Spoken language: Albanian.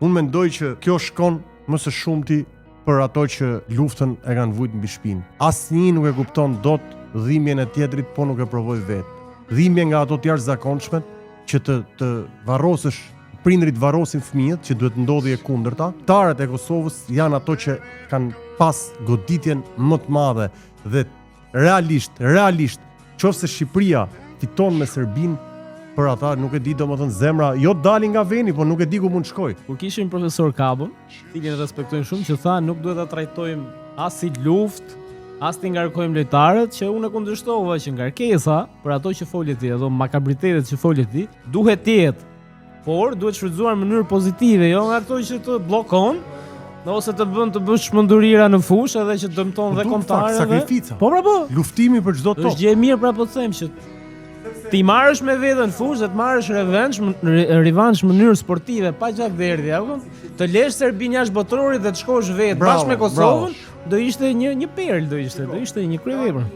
Unë mendoj që kjo shkon më së shumti për ato që luftën e kanë vujt mbi shpinë. Asnjë nuk e kupton dot dhimbjen e tjetrit, po nuk e provoj vetë. Dhimbje nga ato të jashtëzakonshmet që të varrosësh, prindrit varrosin fëmijët, që duhet ndodhi e kundërta. Tarët e Kosovës janë ato që kanë pas goditjen më të madhe dhe realisht, qofse Shqipëria fiton me Serbinë, për ata nuk e di domethënë zemra, jo dalin nga veni, po nuk e di ku mund shkoj. Kur kishim profesor Kabën, cilin respektojmë shumë, që tha nuk duhet ta trajtojmë as si luftë, as ti ngarkojmë lojtarët, që unë e kundërshtova që ngarkesa për ato që folje ti, ato makabritetet që folje ti, duhet të jetë, por duhet shfrytzuar në mënyrë pozitive, jo nga ato që të bllokon, ose të bësh çmendurira në fushë edhe që dëmton dhe kombëtarët. Sakrifica. Po. Luftimi për çdo tokë. Është gjë e mirë, pra po të them që ti marrësh me veten në fushë dhe të marrësh revansh në mënyrë sportive pa gjakderdhje, apo të lesh Serbinë jashtë botrorit dhe të shkosh vetë bashkë me Kosovën, do ishte një perl, do ishte një kryevepër.